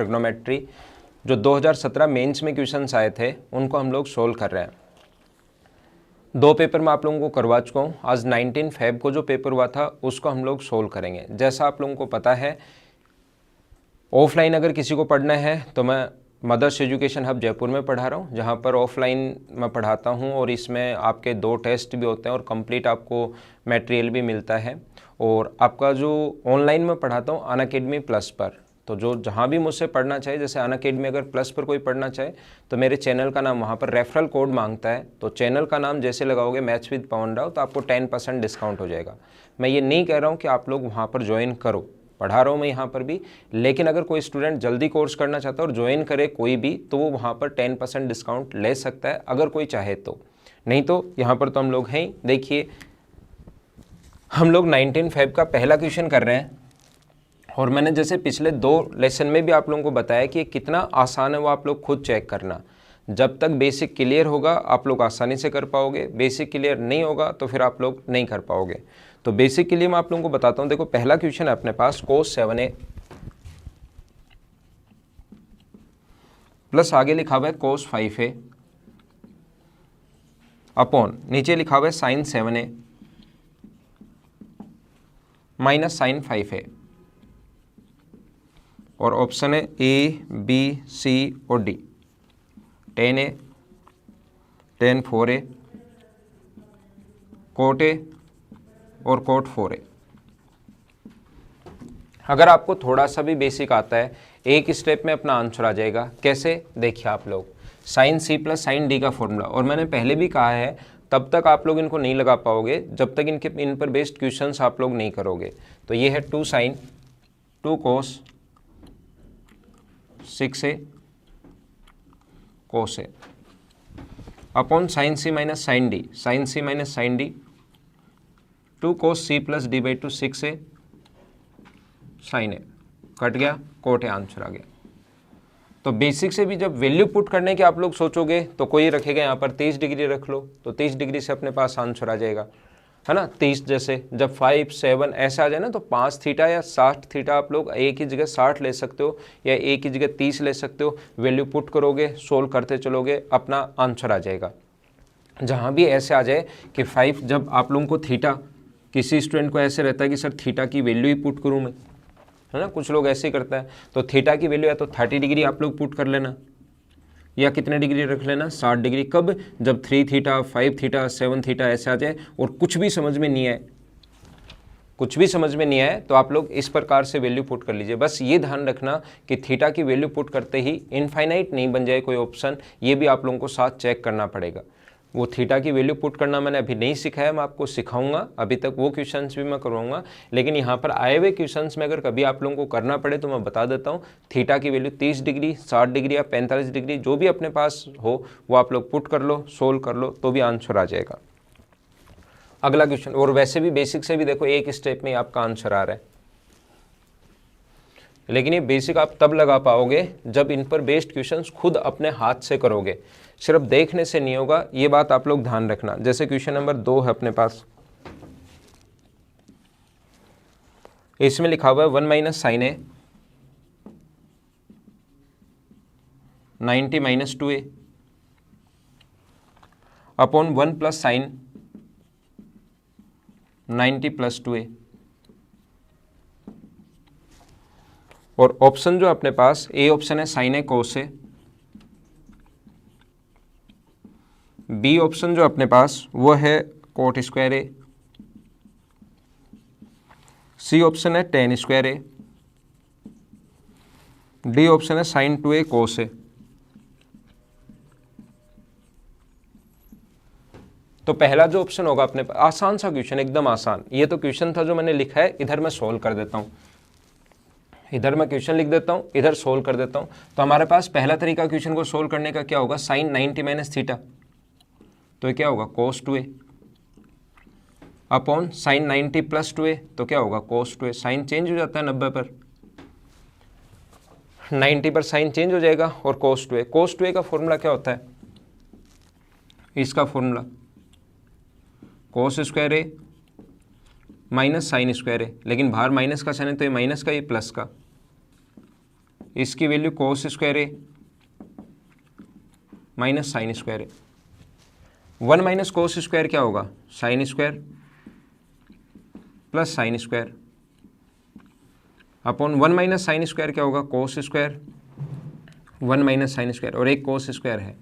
Trigonometry जो 2017 mains में questions आए थे उनको हम लोग सोल्व कर रहे हैं। 2 पेपर मैं आप लोगों को करवा चुका हूँ। आज 19 फेब को जो पेपर हुआ था उसको हम लोग सोल्व करेंगे। जैसा आप लोगों को पता है, ऑफलाइन अगर किसी को पढ़ना है तो मैं मदर्स एजुकेशन हब जयपुर में पढ़ा रहा हूँ, जहाँ पर ऑफलाइन मैं पढ़ाता हूँ और इसमें आपके 2 टेस्ट भी होते हैं और कंप्लीट आपको मटेरियल भी मिलता है। और आपका जो ऑनलाइन में पढ़ाता हूँ अनअकैडमी प्लस पर, तो जो जहाँ भी मुझसे पढ़ना चाहे, जैसे अनअकैडमी अगर प्लस पर कोई पढ़ना चाहे तो मेरे चैनल का नाम वहाँ पर रेफरल कोड मांगता है, तो चैनल का नाम जैसे लगाओगे मैथ्स विद पवन राव तो आपको 10% डिस्काउंट हो जाएगा। मैं ये नहीं कह रहा हूँ कि आप लोग वहाँ पर ज्वाइन करो, पढ़ा रहा हूँ मैं यहाँ पर भी, लेकिन अगर कोई स्टूडेंट जल्दी कोर्स करना चाहता है और ज्वाइन करे कोई भी, तो वो वहाँ पर 10% डिस्काउंट ले सकता है अगर कोई चाहे तो। नहीं तो यहाँ पर तो हम लोग हैं ही। देखिए, हम लोग 19 फेब का पहला क्वेश्चन कर रहे हैं और मैंने जैसे पिछले 2 लेसन में भी आप लोगों को बताया कि कितना आसान है वो आप लोग खुद चेक करना। जब तक बेसिक क्लियर होगा आप लोग आसानी से कर पाओगे, बेसिक क्लियर नहीं होगा तो फिर आप लोग नहीं कर पाओगे। तो बेसिक के लिए मैं आप लोगों को बताता हूं। देखो, पहला क्वेश्चन है अपने पास cos 7a प्लस आगे लिखा हुआ है cos 5a अपॉन नीचे लिखा हुआ है sin 7a minus sin 5a, और ऑप्शन है ए बी सी और D. tan a, tan 4a, cot a और cot 4a। अगर आपको थोड़ा सा भी बेसिक आता है एक स्टेप में अपना आंसर आ जाएगा। कैसे, देखिए आप लोग sine C plus sine D का फॉर्मूला, और मैंने पहले भी कहा है तब तक आप लोग इनको नहीं लगा पाओगे जब तक इन पर बेस्ड क्वेश्चंस आप लोग नहीं करोगे। तो ये है 2 sin 2 cos 6a cos a upon sine C minus sine D, sine C minus sine D 2 cos c plus D by 2 6a sine A, cut गया, कोट है, आंसर आ गया। तो बेसिक से भी जब वैल्यू पुट करने के आप लोग सोचोगे तो कोई रखेगा यहाँ पर 30 डिग्री रख लो, तो 30 डिग्री से अपने पास आंसर आ जाएगा, है ना। 30 जैसे जब 5 7 ऐसा आ जाए ना तो 5 थीटा या 60 थीटा आप लोग एक ही जगह 60 ले सकते हो या एक ही जगह 30 ले सकते हो। वैल्यू पुट करोगे, सोल्व करते चलोगे, अपना आंसर आ जाएगा। जहाँ भी ऐसे आ जाए कि 5, जब आप लोगों को थीटा, किसी स्टूडेंट को ऐसे रहता है कि सर थीटा की वैल्यू ही पुट करूँ मैं, है ना, कुछ लोग ऐसे ही करता है, तो थीटा की वैल्यू है तो 30 डिग्री आप लोग पुट कर लेना, या कितने डिग्री रख लेना, 60 डिग्री। कब, जब 3 थीटा 5 थीटा 7 थीटा ऐसे आ जाए और कुछ भी समझ में नहीं आए, कुछ भी समझ में नहीं आए तो आप लोग इस प्रकार से वैल्यू पुट कर लीजिए। बस ये ध्यान रखना कि थीटा की वैल्यू पुट करते ही इनफाइनाइट नहीं बन जाए कोई ऑप्शन, ये भी आप लोगों को साथ चेक करना पड़ेगा। वो थीटा की वैल्यू पुट करना मैंने अभी नहीं सिखाया, मैं आपको सिखाऊंगा, अभी तक वो क्वेश्चंस भी मैं करवाऊंगा, लेकिन यहाँ पर आए हुए क्वेश्चंस में अगर कभी आप लोगों को करना पड़े तो मैं बता देता हूँ। थीटा की वैल्यू 30 डिग्री 60 डिग्री या 45 डिग्री जो भी अपने पास हो वो आप लोग पुट कर लो, सोल्व कर लो, तो भी आंसर आ जाएगा। अगला क्वेश्चन, और वैसे भी बेसिक से भी देखो एक स्टेप में आपका आंसर आ रहा है, लेकिन ये बेसिक आप तब लगा पाओगे जब इन पर बेस्ड क्वेश्चंस खुद अपने हाथ से करोगे, सिर्फ देखने से नहीं होगा, ये बात आप लोग ध्यान रखना। जैसे क्वेश्चन नंबर 2 है अपने पास, इसमें लिखा हुआ है 1 माइनस साइन ए 90 minus 2a upon 1 plus sign 90 plus 2a, और ऑप्शन जो अपने पास ए ऑप्शन है साइन ए कोस ए, बी ऑप्शन जो अपने पास वो है कोट स्क्वायर ए, सी ऑप्शन है टेन स्क्वायर ए, डी ऑप्शन है साइन 2a कोस ए। तो पहला जो ऑप्शन होगा अपने पास, आसान सा क्वेश्चन, एकदम आसान, ये तो क्वेश्चन था जो मैंने लिखा है, इधर मैं सोल्व कर देता हूँ, इधर मैं क्वेश्चन लिख देता हूँ, इधर सोल्व कर देता हूँ। तो हमारे पास पहला तरीका क्वेश्चन को सोल्व करने का क्या होगा, साइन 90 माइनस थीटा, तो ये क्या होगा कोस 2a upon sine 90 plus 2a, तो क्या होगा कोस 2a। साइन चेंज हो जाता है 90 पर, 90 पर साइन चेंज हो जाएगा और कोस 2a। कोस 2a का फॉर्मूला क्या होता है, इसका फॉर्मूला कोस स्क्वायर ए माइनस साइन स्क्वायर ए, लेकिन बाहर माइनस का साइन है तो ये माइनस का, ये प्लस का, इसकी वैल्यू कोस स्क्वायर ए माइनस साइन स्क्वायर ए। 1 माइनस कोस स्क्वायर क्या होगा, sine square plus sine square upon 1 minus sine square क्या होगा, cos square 1 minus sine square, और एक कोस स्क्वायर है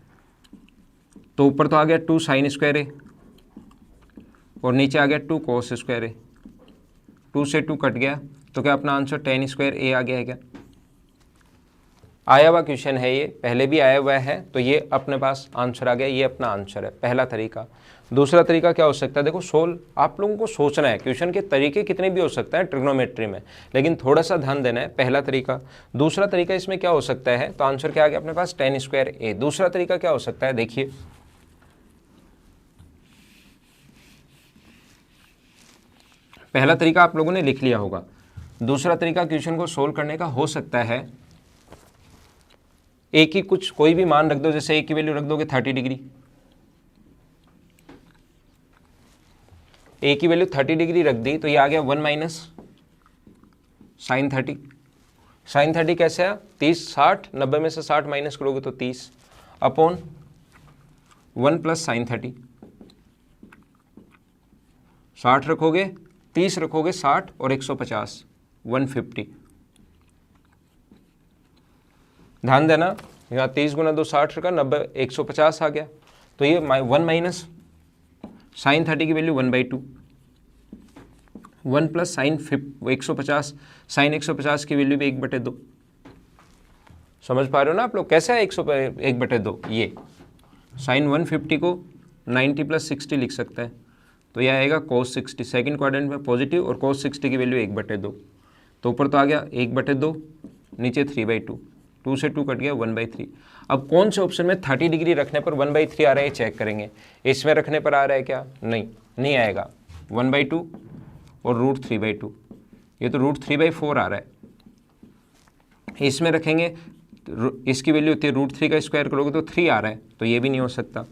तो ऊपर तो आ गया 2 साइन स्क्वायर ए और नीचे आ गया 2 कोस स्क्वायर ए। 2 से 2 कट गया तो क्या अपना आंसर tan स्क्वायर ए आ गया है क्या। आया हुआ क्वेश्चन है ये, पहले भी आया हुआ है, तो ये अपने पास आंसर आ गया, ये अपना आंसर है पहला तरीका। दूसरा तरीका क्या हो सकता है, देखो सोल्व आप लोगों को सोचना है, क्वेश्चन के तरीके कितने भी हो सकता है ट्रिग्नोमेट्री में, लेकिन थोड़ा सा ध्यान देना है, पहला तरीका। दूसरा तरीका इसमें क्या हो सकता है, तो आंसर क्या आ गया अपने पास tan स्क्वायर ए। दूसरा तरीका क्या हो सकता है, देखिए पहला तरीका आप लोगों ने लिख लिया होगा, दूसरा तरीका क्वेश्चन को सोल्व करने का हो सकता है ए की कुछ कोई भी मान रख दो, जैसे ए की वैल्यू रख दोगे 30 डिग्री, ए की वैल्यू 30 डिग्री रख दी तो ये आ गया 1 माइनस साइन 30। साइन 30 कैसे है, 30 60 90 में से 60 माइनस करोगे तो 30 अपॉन 1 प्लस साइन 30। 60 रखोगे 30 रखोगे 60 और 150 150। ध्यान देना यहाँ 30 गुना 2 60 का 90 150 आ गया, तो ये 1 माइनस साइन 30 की वैल्यू 1/2, 1 प्लस साइन 150, साइन 150 की वैल्यू भी 1/2। समझ पा रहे हो ना आप लोग, कैसे है 1/2, ये साइन 150 को 90 प्लस 60 लिख सकते हैं, तो यह आएगा cos 60, सेकेंड क्वाड्रेंट में पॉजिटिव, और cos 60 की वैल्यू 1/2, तो ऊपर तो आ गया 1/2, नीचे 3/2, 2 से 2 कट गया 1/3। अब कौन से ऑप्शन में 30 डिग्री रखने पर 1/3 आ रहा है चेक करेंगे, इसमें रखने पर आ रहा है क्या, नहीं आएगा, 1/2 और √3/2, ये तो √3/4 आ रहा है। इसमें रखेंगे, इसकी वैल्यू होती है √3 का स्क्वायर करोगे तो 3 आ रहा है, तो ये भी नहीं हो सकता।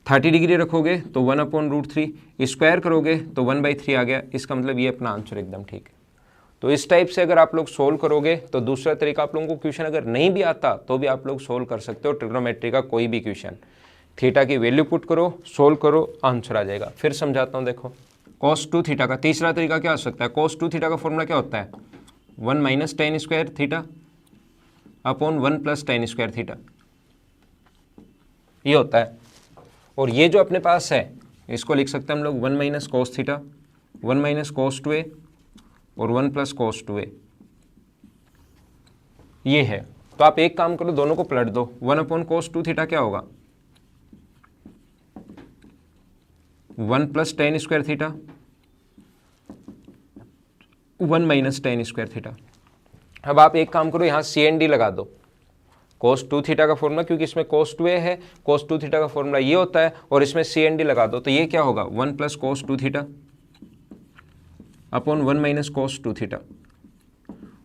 30 डिग्री रखोगे तो 1/√3, स्क्वायर करोगे तो 1/3 आ गया, इसका मतलब ये अपना आंसर एकदम ठीक है। तो इस टाइप से अगर आप लोग सोल्व करोगे तो दूसरा तरीका, आप लोगों को क्वेश्चन अगर नहीं भी आता तो भी आप लोग सोल्व कर सकते हो ट्रिग्नोमेट्री का कोई भी क्वेश्चन। थीटा की वैल्यू पुट करो, सोल्व करो, आंसर आ जाएगा। फिर समझाता हूँ, देखो cos 2 थीटा का तीसरा तरीका क्या हो सकता है, cos 2 थीटा का फॉर्मूला क्या होता है, 1 minus tan square theta upon 1 plus tan square theta, ये होता है। और ये जो अपने पास है इसको लिख सकते हैं हम लोग 1 minus cos theta, 1 minus cos 2a और 1 प्लस cos 2a, ये है। तो आप एक काम करो, दोनों को पलट दो, 1/cos 2 थीटा क्या होगा, 1 plus tan square theta, 1 minus tan square theta. अब आप एक काम करो, यहाँ CND लगा दो, cos 2 थीटा का फॉर्मूला, क्योंकि इसमें cos 2a है, cos 2 थीटा का फॉर्मूला ये होता है, और इसमें CND लगा दो, तो ये क्या होगा 1 plus cos 2 theta upon 1 minus cos 2 theta,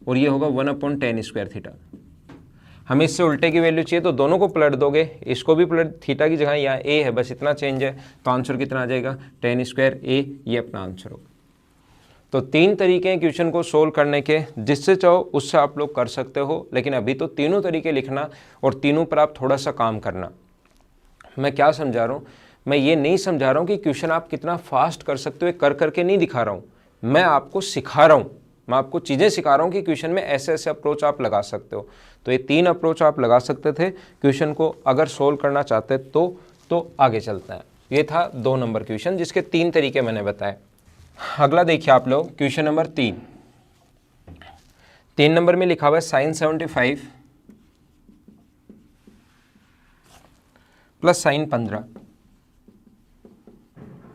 और ये होगा 1/tan स्क्वायर थीटा। हमें इससे उल्टे की वैल्यू चाहिए तो दोनों को पलट दोगे, इसको भी पलट, थीटा की जगह यहाँ a है, बस इतना चेंज है, तो आंसर कितना आ जाएगा tan स्क्वायर a, ये अपना आंसर होगा। तो 3 तरीके हैं क्वेश्चन को सोल्व करने के, जिससे चाहो उससे आप लोग कर सकते हो, लेकिन अभी तो तीनों तरीके लिखना और तीनों पर आप थोड़ा सा काम करना। मैं क्या समझा रहा हूँ, मैं ये नहीं समझा रहा हूँ कि क्वेश्चन आप कितना फास्ट कर सकते हो, कर करके नहीं दिखा रहा हूँ, मैं आपको सिखा रहा हूँ, मैं आपको चीज़ें सिखा रहा हूँ कि क्वेश्चन में ऐसे ऐसे अप्रोच आप लगा सकते हो। तो ये 3 अप्रोच आप लगा सकते थे क्वेश्चन को अगर सोल्व करना चाहते तो आगे चलते हैं। ये था 2 नंबर क्वेश्चन जिसके 3 तरीके मैंने बताए। अगला देखिए आप लोग, क्वेश्चन नंबर 3 नंबर में लिखा हुआ है साइन 75 प्लस साइन 15।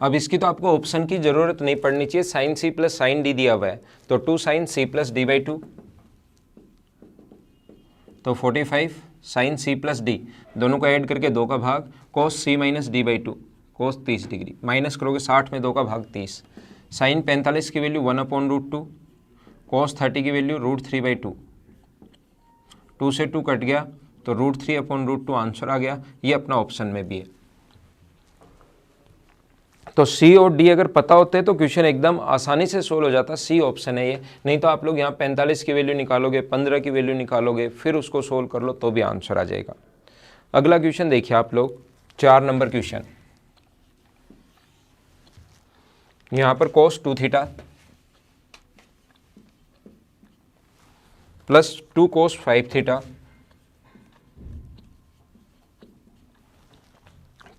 अब इसकी तो आपको ऑप्शन की जरूरत नहीं पड़नी चाहिए, sine C plus sine D दिया हुआ है, तो 2 sine C plus D by 2, तो 45 साइन सी प्लस डी, दोनों को ऐड करके 2 का भाग, cos C minus D by 2, cos 30 degree, minus करोगे 60 में 2 का भाग 30, साइन 45 की वैल्यू 1/√2, cos 30 की वैल्यू √3/2, 2 से 2 कट गया तो √3/√2 आंसर आ गया, ये अपना ऑप्शन में भी है। तो सी और डी अगर पता होते तो क्वेश्चन एकदम आसानी से सोल्व हो जाता। सी ऑप्शन है ये, नहीं तो आप लोग यहाँ 45 की वैल्यू निकालोगे, 15 की वैल्यू निकालोगे, फिर उसको सोल्व कर लो तो भी आंसर आ जाएगा। अगला क्वेश्चन देखिए आप लोग, 4 नंबर क्वेश्चन। यहाँ पर cos 2 theta plus 2 cos 5 theta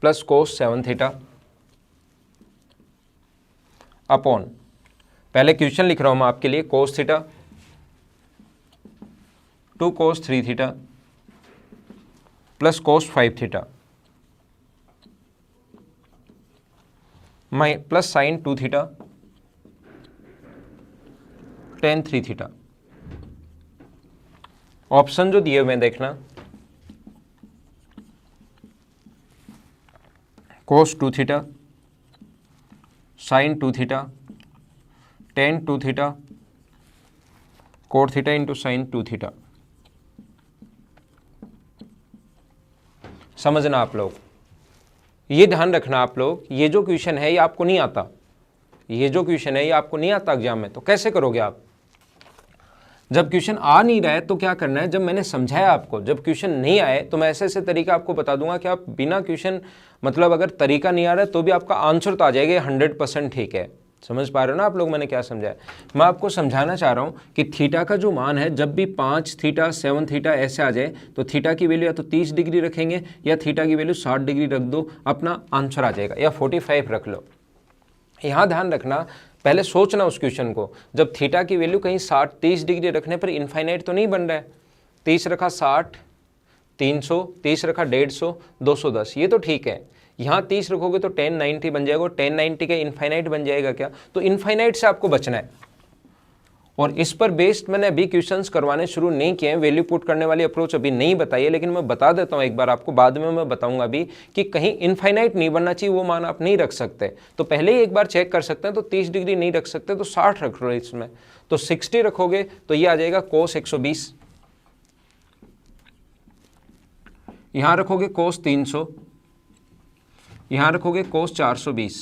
plus cos 7 theta upon, पहले क्वेश्चन लिख रहा हूं मैं आपके लिए, cos theta 2 cos 3 theta plus cos 5 theta plus sine 2 theta tan 3 theta. Option जो दिए हुए हैं देखना, cos 2 theta, sine 2 theta, tan 2 theta, cot theta into sine 2 theta. समझना आप लोग, ये ध्यान रखना आप लोग, ये जो क्वेश्चन है ये आपको नहीं आता, ये जो क्वेश्चन है ये आपको नहीं आता एग्जाम में, तो कैसे करोगे आप? जब क्वेश्चन आ नहीं रहा है तो क्या करना है, जब मैंने समझाया आपको, जब क्वेश्चन नहीं आए तो मैं ऐसे ऐसे तरीका आपको बता दूंगा कि आप बिना क्वेश्चन, मतलब अगर तरीका नहीं आ रहा है तो भी आपका आंसर तो आ जाएगा 100% ठीक है। समझ पा रहे हो ना आप लोग मैंने क्या समझाया? मैं आपको समझाना चाह रहा हूँ कि थीटा का जो मान है, जब भी 5 थीटा 7 थीटा ऐसे आ जाए तो थीटा की वैल्यू या तो 30 डिग्री रखेंगे या थीटा की वैल्यू 60 डिग्री रख दो, अपना आंसर आ जाएगा, या 45 रख लो। यहाँ ध्यान रखना, पहले सोचना उस क्वेश्चन को, जब थीटा की वैल्यू कहीं 60-30 डिग्री रखने पर इनफाइनाइट तो नहीं बन रहा है। 30 रखा 60, 300, 30 रखा 150, 210, ये तो ठीक है। यहाँ 30 रखोगे तो 10 90 बन जाएगा, और 10 90 का इनफाइनाइट बन जाएगा क्या? तो इनफाइनाइट से आपको बचना है। और इस पर बेस्ड मैंने अभी क्वेश्चंस करवाने शुरू नहीं किए हैं, वैल्यू पुट करने वाली अप्रोच अभी नहीं बताई है, लेकिन मैं बता देता हूं एक बार आपको, बाद में मैं बताऊंगा भी कि कहीं इनफाइनाइट नहीं बनना चाहिए, वो मान आप नहीं रख सकते। तो पहले ही एक बार चेक कर सकते हैं, तो 30 डिग्री नहीं रख सकते तो 60 रख लो इसमें, तो 60 रखोगे तो ये आ जाएगा cos 120, यहां रखोगे cos 300, यहां रखोगे cos 420।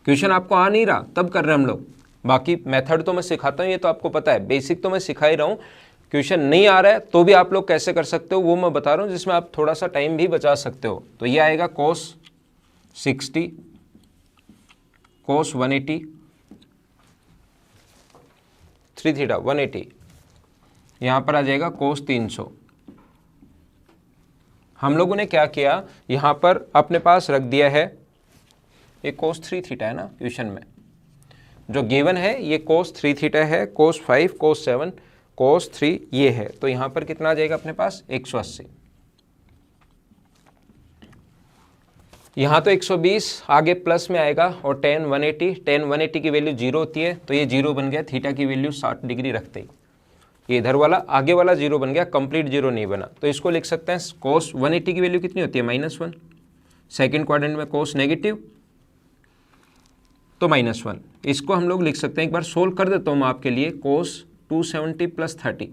क्वेश्चन आपको आ नहीं रहा तब कर रहे हैं हम लोग, बाकी मेथड तो मैं सिखाता हूं, ये तो आपको पता है, बेसिक तो मैं सिखा ही रहा हूं। क्वेश्चन नहीं आ रहा है तो भी आप लोग कैसे कर सकते हो वो मैं बता रहा हूं, जिसमें आप थोड़ा सा टाइम भी बचा सकते हो। तो ये आएगा cos 60, cos 180, 3 थीटा 180, यहां पर आ जाएगा cos 300। हम लोगों ने क्या किया, यहां पर अपने पास रख दिया है, ये cos 3 थीटा है ना, क्वेश्चन में जो गिवन है ये cos 3 थीटा है, cos 5, cos 7, cos 3 ये है, तो यहां पर कितना आ जाएगा अपने पास 180। यहां तो 120 आगे प्लस में आएगा, और tan 180 की वैल्यू 0 होती है, तो ये 0 बन गया, थीटा की वैल्यू 60 डिग्री रखते ही ये इधर वाला आगे वाला 0 बन गया, कंप्लीट 0 नहीं बना। तो इसको लिख सकते हैं cos 180 की वैल्यू कितनी होती है -1, सेकेंड क्वाड्रेंट में cos नेगेटिव तो -1। इसको हम लोग लिख सकते हैं, एक बार सोल्व कर देता हूं मैं आपके लिए, cos 270 + 30,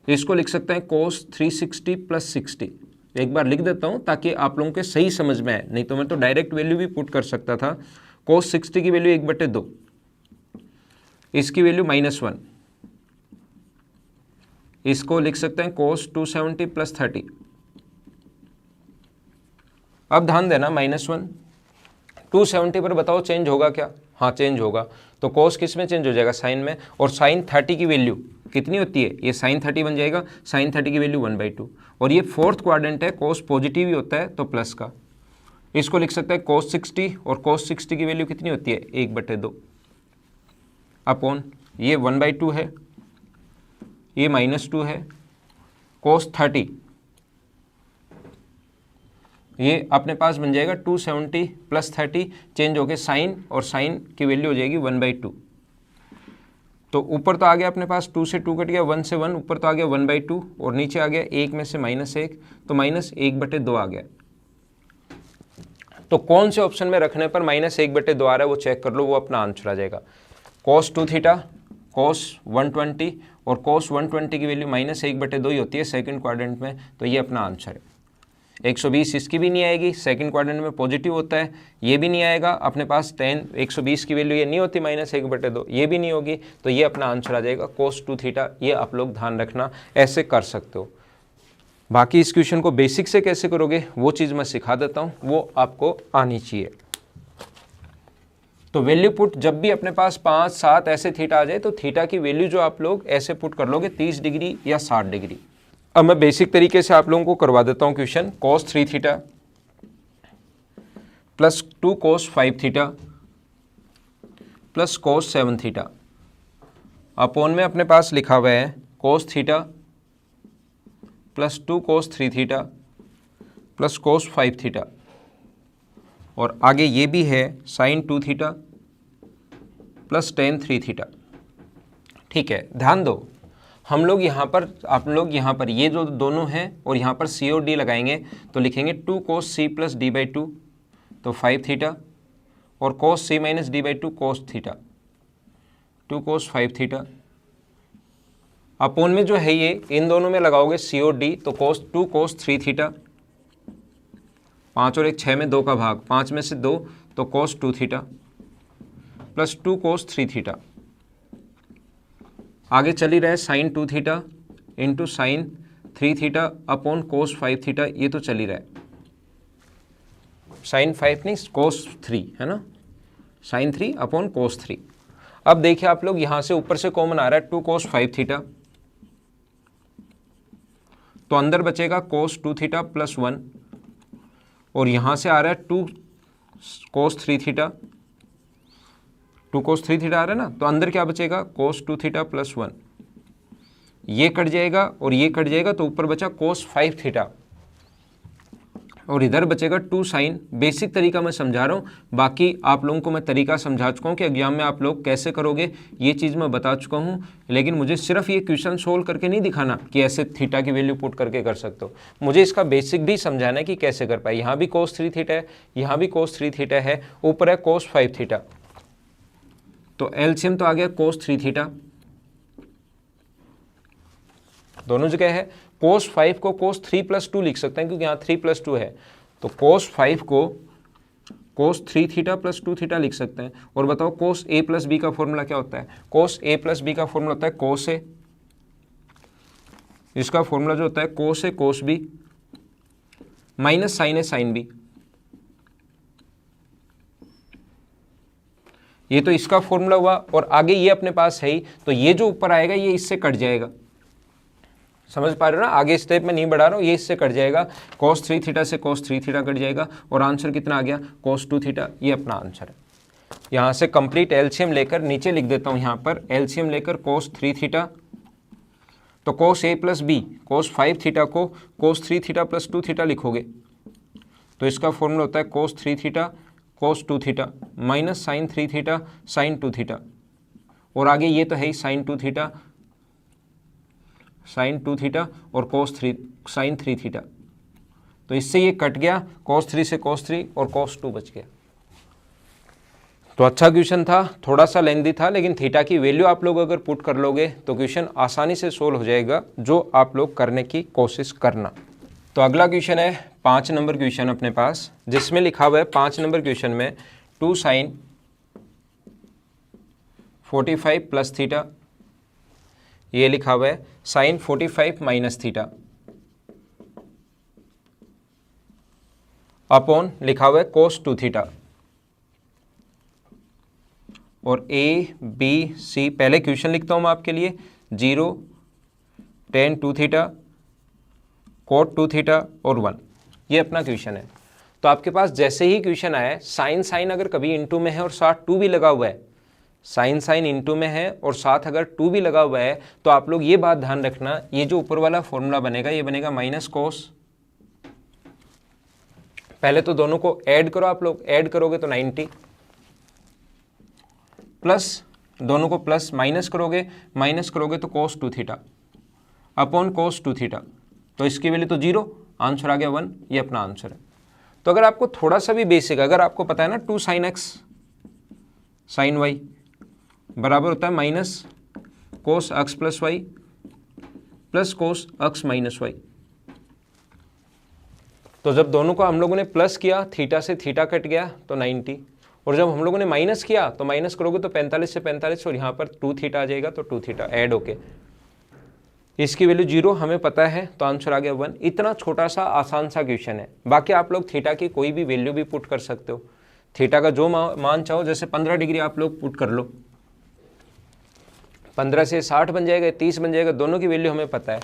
इसको लिख सकते हैं cos 360 + 60। एक बार लिख देता हूं ताकि आप लोगों के सही समझ में आए, नहीं तो मैं तो डायरेक्ट वैल्यू भी पुट कर सकता था। cos 60 की वैल्यू 1/2, इसकी वैल्यू -1, इसको लिख सकते हैं cos 270 + 30। अब ध्यान देना, -1 270 पर बताओ चेंज होगा क्या? हाँ चेंज होगा, तो cos किस में चेंज हो जाएगा? साइन में, और साइन 30 की वैल्यू कितनी होती है? ये साइन 30 बन जाएगा, साइन 30 की वैल्यू 1/2, और ये फोर्थ क्वाड्रेंट है, cos पॉजिटिव ही होता है तो प्लस का। इसको लिख सकते हैं cos 60, और cos 60 की वैल्यू कितनी होती है? 1/2 अपॉन ये 1/2 है, ये -2 है, cos 30 ये अपने पास बन जाएगा 270 + 30, चेंज हो गए साइन, और साइन की वैल्यू हो जाएगी 1/2। तो ऊपर तो आ गया अपने पास 2 से 2 कट गया, 1 से 1, ऊपर तो आ गया 1/2, और नीचे आ गया 1 में से -1, तो -1/2 आ गया। तो कौन से ऑप्शन में रखने पर -1/2 आ रहा है वो चेक कर लो, वो अपना आंसर आ जाएगा। cos 2 थीटा, cos 120, और cos 120 की वैल्यू -1/2 ही होती है सेकंड क्वाड्रेंट में, तो ये अपना आंसर है। 120 इसकी भी नहीं आएगी, सेकंड क्वाड्रेंट में पॉजिटिव होता है, ये भी नहीं आएगा अपने पास। 120 की वैल्यू ये नहीं होती -1/2, ये भी नहीं होगी, तो ये अपना आंसर आ जाएगा cos 2 थीटा। ये आप लोग ध्यान रखना, ऐसे कर सकते हो। बाकी इस क्वेश्चन को बेसिक से कैसे करोगे वो चीज़ मैं सिखा देता हूँ, वो आपको आनी चाहिए। तो वैल्यू पुट जब भी अपने पास 5, 7 ऐसे थीटा आ जाए तो थीटा की वैल्यू जो आप लोग ऐसे पुट कर लोगे 30 डिग्री या 60 डिग्री। अब मैं बेसिक तरीके से आप लोगों को करवा देता हूं question. cos 3 theta plus 2 cos 5 theta plus cos 7 theta upon में अपने पास लिखा हुआ है cos theta plus 2 cos 3 theta plus cos 5 theta, और आगे ये भी है sin 2 theta plus tan 3 theta. ठीक है, ध्यान दो, हम लोग यहाँ पर, आप लोग यहाँ पर ये जो दोनों हैं और यहाँ पर C और D लगाएंगे तो लिखेंगे 2 cos C प्लस D/2 तो 5 थीटा, और cos C minus D/2 cos theta 2 cos 5 theta. Upon में जो है ये इन दोनों में लगाओगे C और D तो cos 2 cos 3 थीटा, 5 और 1 6 में 2 का भाग, 5 में से 2 तो cos 2 theta plus 2 cos 3 theta. आगे चल ही रहा है sin 2 theta into sin 3 theta upon cos 5 theta, ये तो चल ही रहा है। sin 5 नहीं cos 3 है ना, sin 3 अपॉन cos 3। अब देखिए आप लोग यहाँ से ऊपर से कॉमन आ रहा है 2 cos 5 थीटा, तो अंदर बचेगा cos 2 थीटा प्लस 1, और यहाँ से आ रहा है 2 cos 3 थीटा, 2 cos 3 थीटा आ रहा है ना, तो अंदर क्या बचेगा cos 2 थीटा प्लस 1, ये कट जाएगा और ये कट जाएगा तो ऊपर बचा cos 5 थीटा, और इधर बचेगा 2 sin। बेसिक तरीका मैं समझा रहा हूँ, बाकी आप लोगों को मैं तरीका समझा चुका हूँ कि एग्जाम में आप लोग कैसे करोगे, ये चीज़ मैं बता चुका हूँ। लेकिन मुझे सिर्फ ये क्वेश्चन सोल्व करके नहीं दिखाना कि ऐसे थीटा की वैल्यू पुट करके कर सकते हो, मुझे इसका बेसिक भी समझाना है कि कैसे कर पाए। यहाँ भी cos 3 थीटा है, यहाँ भी cos 3 थीटा है, ऊपर है cos 5 थीटा, तो एलसीएम तो आ गया cos 3 थीटा, दोनों जगह है। cos 5 को cos 3 प्लस 2 लिख सकते हैं क्योंकि यहाँ 3 प्लस 2 है, तो cos 5 को cos 3 थीटा प्लस 2 थीटा लिख सकते हैं। और बताओ cos a प्लस बी का फॉर्मूला क्या होता है? cos a प्लस बी का फॉर्मूला होता है cos a, इसका फॉर्मूला जो होता है cos a cos b minus sin a sin b। ये तो इसका फॉर्मूला हुआ, और आगे ये अपने पास है ही, तो ये जो ऊपर आएगा ये इससे कट जाएगा। समझ पा रहे हो ना, आगे स्टेप में नहीं बढ़ा रहा हूँ, ये इससे कट जाएगा, cos 3 थीटा से cos 3 थीटा कट जाएगा, और आंसर कितना आ गया cos 2 थीटा, ये अपना आंसर है। यहाँ से कंप्लीट एलसीएम लेकर नीचे लिख देता हूँ, यहाँ पर एलसीएम लेकर cos 3 थीटा, तो cos a plus B cos 5 theta को cos 3 थीटा प्लस 2 थीटा लिखोगे, तो इसका फॉर्मूला होता है cos 3 theta cos 2 theta minus sin 3 theta sin 2 theta, और आगे ये तो है ही sin 2 थीटा sin 2 थीटा और sin 3 थीटा, तो इससे ये कट गया, cos 3 से cos 3 और cos 2 बच गया। तो अच्छा क्वेश्चन था, थोड़ा सा लेंथी था, लेकिन थीटा की वैल्यू आप लोग अगर पुट कर लोगे तो क्वेश्चन आसानी से सोल्व हो जाएगा, जो आप लोग करने की कोशिश करना। तो अगला क्वेश्चन है 5 नंबर क्वेश्चन अपने पास, जिसमें लिखा हुआ है 5 नंबर क्वेश्चन में 2 sin 45 प्लस थीटा, ये लिखा हुआ है sin 45 माइनस थीटा अपॉन लिखा हुआ है cos 2 थीटा, और A B C, पहले क्वेश्चन लिखता हूं मैं आपके लिए, 0 tan 2 थीटा cot 2 थीटा और 1, ये अपना क्वेश्चन है। तो आपके पास जैसे ही क्वेश्चन आया sin अगर कभी इंटू में है और साथ 2 भी लगा हुआ है, sin इंटू में है और साथ अगर 2 भी लगा हुआ है, तो आप लोग ये बात ध्यान रखना, ये जो ऊपर वाला फॉर्मूला बनेगा ये बनेगा माइनस कोस। पहले तो दोनों को ऐड करो, आप लोग ऐड करोगे तो 90, प्लस दोनों को प्लस माइनस करोगे तो cos 2 theta upon cos 2 theta, तो इसकी वैल्यू तो 0, आंसर आ गया 1, ये अपना आंसर है। तो अगर आपको थोड़ा सा भी बेसिक, अगर आपको पता है ना 2 sin x sin y बराबर होता है minus cos x plus Y plus cos x minus Y, तो जब दोनों को हम लोगों ने प्लस किया, थीटा से थीटा कट गया तो 90, और जब हम लोगों ने माइनस किया तो माइनस करोगे तो 45 से 45, और यहाँ पर 2 थीटा आ जाएगा तो 2 थीटा ऐड होके इसकी वैल्यू 0 हमें पता है, तो आंसर आ गया 1। इतना छोटा सा आसान सा क्वेश्चन है। बाकी आप लोग थीटा की कोई भी वैल्यू भी पुट कर सकते हो, थीटा का जो मान चाहो, जैसे 15 डिग्री आप लोग पुट कर लो, 15 से 60 बन जाएगा, 30 बन जाएगा, दोनों की वैल्यू हमें पता है,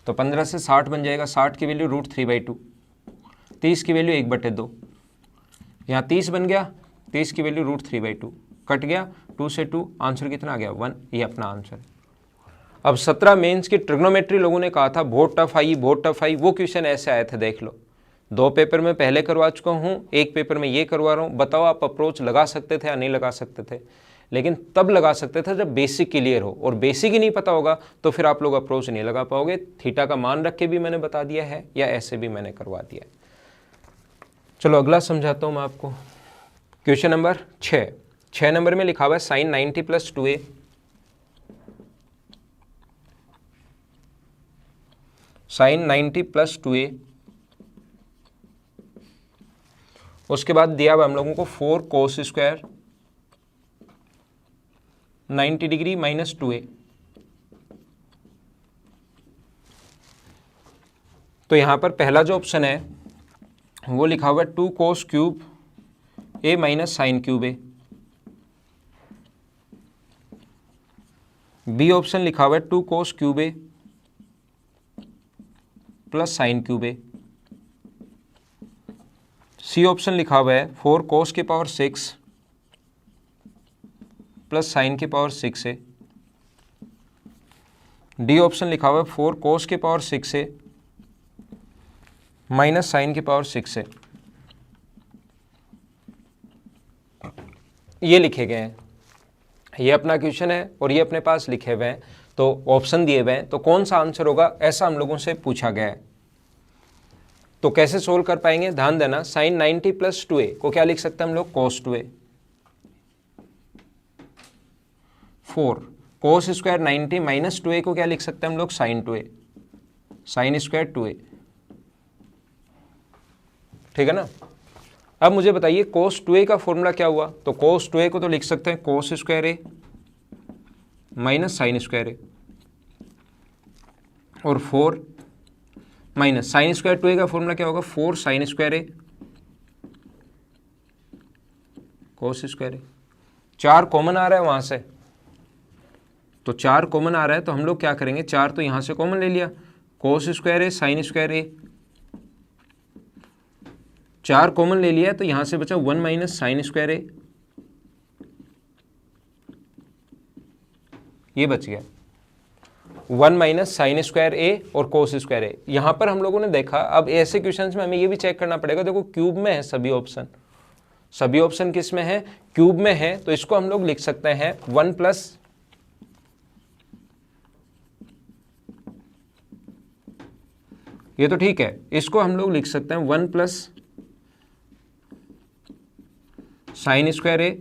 तो 15 से 60 बन जाएगा, 60 की वैल्यू √3/2, 30 की वैल्यू 1/2, यहाँ 30 बन गया, 30 की वैल्यू √3/2, कट गया 2 से 2, आंसर कितना आ गया 1, ये अपना आंसर। अब 17 मेंस की ट्रिग्नोमेट्री लोगों ने कहा था बहुत टफ आई, वो क्वेश्चन ऐसे आए थे, देख लो। 2 पेपर में पहले करवा चुका हूँ, 1 पेपर में ये करवा रहा हूँ। बताओ आप अप्रोच लगा सकते थे या नहीं लगा सकते थे? लेकिन तब लगा सकते थे जब बेसिक क्लियर हो, और बेसिक ही नहीं पता होगा तो फिर आप लोग अप्रोच नहीं लगा पाओगे। थीटा का मान रख के भी मैंने बता दिया है, या ऐसे भी मैंने करवा दिया है। चलो अगला समझाता हूँ मैं आपको। क्वेश्चन नंबर 6 नंबर में लिखा हुआ है sin 90 + 2a, sin 90 + 2a, उसके बाद दिया हुआ हम लोगों को 4 cos स्क्वायर 90 डिग्री - 2a। तो यहां पर पहला जो ऑप्शन है वो लिखा हुआ है 2 cos cube a - sin cube a। B option लिखा हुआ है 2 cos cube a + sin cube a। C option लिखा हुआ है 4 cos की पावर 6 + sin की पावर 6a। डी ऑप्शन लिखा हुआ है 4 cos की पावर 6a - sin की पावर 6a। ये लिखे गए हैं, ये अपना क्वेश्चन है और ये अपने पास लिखे हुए हैं, तो ऑप्शन दिए हुए हैं, तो कौन सा आंसर होगा ऐसा हम लोगों से पूछा गया है। तो कैसे सोल्व कर पाएंगे, ध्यान देना। sin 90 + 2a को क्या लिख सकते हैं हम लोग, cos 2a। 4 cos square 90 - 2a को क्या लिख सकते हैं हम लोग, sin 2a, sin square 2a। ठीक है ना। अब मुझे बताइए cos 2a का फॉर्मूला क्या हुआ, तो cos 2a को तो लिख सकते हैं cos square a - sin square a, और 4 माइनस sin स्क्वायर 2a का फॉर्मूला क्या होगा, 4 sin square a cos square a। 4 common आ रहा है वहां से, तो 4 कॉमन आ रहा है, तो हम लोग क्या करेंगे, 4 तो यहां से कॉमन ले लिया, cos square a sin square a, 4 common ले लिया, तो यहां से बचा 1 - sin स्क्वायर a, ये बच गया 1 - sin स्क्वायर a और cos स्क्वायर a। यहां पर हम लोगों ने देखा, अब ऐसे क्वेश्चंस में हमें ये भी चेक करना पड़ेगा, देखो क्यूब में है सभी ऑप्शन किस में है, क्यूब में है, तो इसको हम लोग लिख सकते हैं 1 +, ये तो ठीक है, इसको हम लोग लिख सकते हैं 1 + sin square a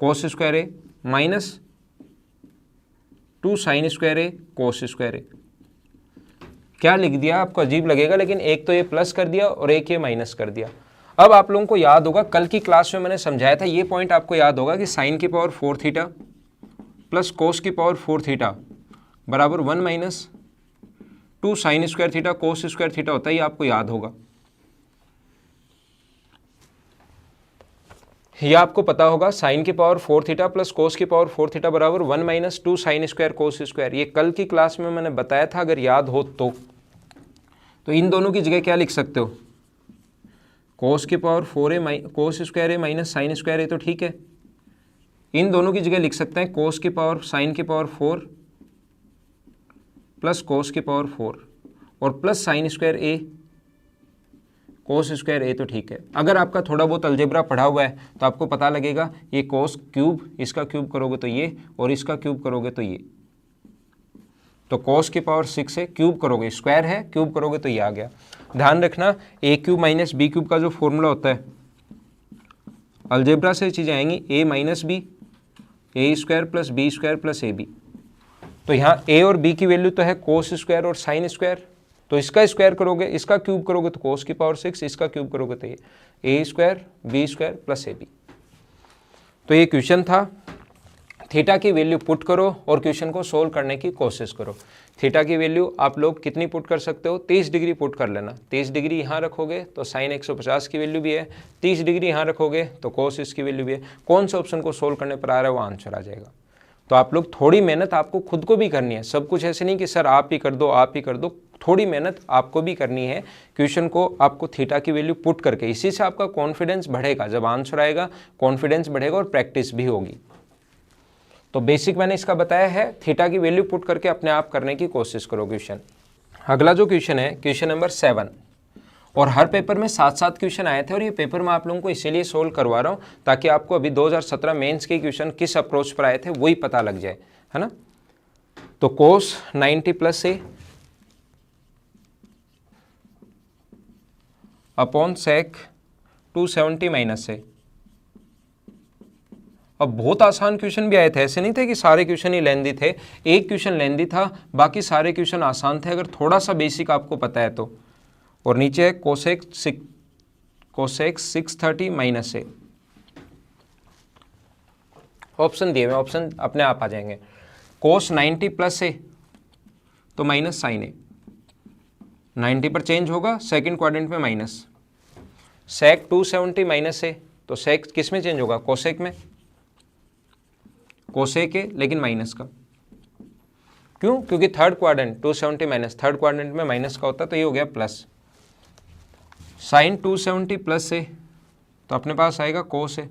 cos square a -2 sin square a cos square a। क्या लिख दिया आपको अजीब लगेगा, लेकिन एक तो ये प्लस कर दिया और एक ये माइनस कर दिया। अब आप लोगों को याद होगा, कल की क्लास में मैंने समझाया था, ये पॉइंट आपको याद होगा कि sin की पावर 4 थीटा + cos की पावर 4 थीटा बराबर 1 - 2 sin square theta cos square theta होता है, ये आपको याद होगा। ये आपको पता होगा, sin की पावर 4 थीटा + cos की पावर 4 थीटा बराबर 1 - 2 sin स्क्वायर cos स्क्वायर। ये कल की क्लास में मैंने बताया था, अगर याद हो तो इन दोनों की जगह क्या लिख सकते हो, cos की power 4a cos square a - sin square a, तो ठीक है। इन दोनों की जगह लिख सकते हैं cos की पावर sin की पावर 4 + cos की पावर 4 और plus sin square a cos square a, तो ठीक है। अगर आपका थोड़ा बहुत अलजेब्रा पढ़ा हुआ है तो आपको पता लगेगा, ये cos क्यूब, इसका क्यूब करोगे तो ये, और इसका क्यूब करोगे तो ये, तो cos की पावर 6 है, क्यूब करोगे स्क्वायर है, क्यूब करोगे तो ये आ गया। ध्यान रखना, a³ - b³ का जो फॉर्मूला होता है, अलजेब्रा से चीज़ें आएंगी, a - b a² + b² + ab। तो यहाँ a और b की वैल्यू तो है cos स्क्वायर और sin स्क्वायर, तो इसका स्क्वायर करोगे, इसका क्यूब करोगे तो cos की पावर 6, इसका क्यूब करोगे तो ये a square b square plus ab। तो ये क्वेश्चन था। थीटा की वैल्यू पुट करो और क्वेश्चन को सोल्व करने की कोशिश करो। थीटा की वैल्यू आप लोग कितनी पुट कर सकते हो, 30 डिग्री पुट कर लेना। 30 डिग्री यहाँ रखोगे तो साइन 150 की वैल्यू भी है, 30 डिग्री यहाँ रखोगे तो कोस इसकी वैल्यू भी है। कौन सा ऑप्शन को सोल्व करने पर आ रहा है वो आंसर आ जाएगा। तो आप लोग थोड़ी मेहनत आपको खुद को भी करनी है, सब कुछ ऐसे नहीं कि सर आप ही कर दो आप ही कर दो, थोड़ी मेहनत आपको भी करनी है। क्वेश्चन को आपको थीटा की वैल्यू पुट करके, इसी से आपका कॉन्फिडेंस बढ़ेगा, जब आंसर आएगा कॉन्फिडेंस बढ़ेगा और प्रैक्टिस भी होगी। तो बेसिक मैंने इसका बताया है, थीटा की वैल्यू पुट करके अपने आप करने की कोशिश करो क्वेश्चन। अगला जो क्वेश्चन है क्वेश्चन नंबर 7, और हर पेपर में 7-7 क्वेश्चन आए थे और ये पेपर मैं आप लोगों को इसीलिए सोल्व करवा रहा हूँ ताकि आपको अभी 2017 मेंस के क्वेश्चन किस अप्रोच पर आए थे वही पता लग जाए, है ना। तो कोस 90 प्लस ए अपॉन सेक 270 माइनस ए। अब बहुत आसान क्वेश्चन भी आए थे, ऐसे नहीं थे कि सारे क्वेश्चन ही लेंदी थे। एक क्वेश्चन लेंदी था, बाकी सारे क्वेश्चन आसान थे अगर थोड़ा सा बेसिक आपको पता है तो। और नीचे है कोसेक 630 माइनस ए। ऑप्शन दिए हुए, ऑप्शन अपने आप आ जाएंगे। कोस 90 प्लस ए तो माइनस साइन ए, 90 पर चेंज होगा, सेकंड क्वाड्रेंट में माइनस। सेक 270 माइनस ए तो सेक किस में चेंज होगा, कोसेक में, कोसेक है लेकिन माइनस का। क्यों, क्योंकि third quadrant 270 minus, third quadrant में माइनस का होता है तो ये हो गया प्लस। साइन 270 प्लस है तो अपने पास आएगा कोस है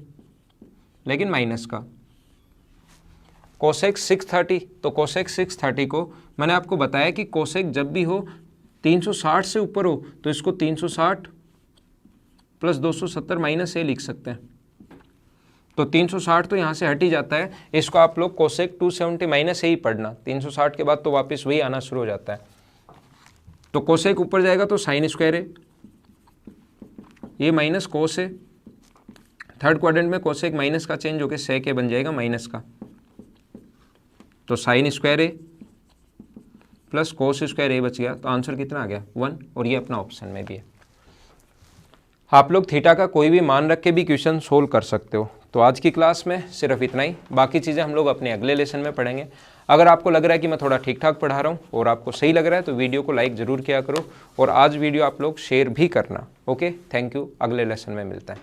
लेकिन माइनस का। कोसेक 630 तो कोसेक 630 को मैंने आपको बताया कि कोसेक जब भी हो 360 से ऊपर हो तो इसको 360 प्लस 270 माइनस ए लिख सकते हैं। तो 360 तो यहाँ से हट ही जाता है, इसको आप लोग कोसेक 270 माइनस ए ही पढ़ना, 360 के बाद तो वापस वही आना शुरू हो जाता है। तो कोसेक ऊपर जाएगा तो साइन स्क्वायर है, ये माइनस कोस है, थर्ड क्वाड्रेंट में कोसेक माइनस का चेंज होकर सेक ए बन जाएगा माइनस का। तो साइन स्क्वायर ए प्लस कोस स्क्वायर ए बच गया, तो आंसर कितना आ गया 1, और ये अपना ऑप्शन में भी है। आप लोग थीटा का कोई भी मान रख के भी क्वेश्चन सोल्व कर सकते हो। तो आज की क्लास में सिर्फ इतना ही, बाकी चीज़ें हम लोग अपने अगले लेसन में पढ़ेंगे। अगर आपको लग रहा है कि मैं थोड़ा ठीक ठाक पढ़ा रहा हूँ और आपको सही लग रहा है तो वीडियो को लाइक ज़रूर किया करो, और आज वीडियो आप लोग शेयर भी करना। ओके, थैंक यू, अगले लेसन में मिलता है।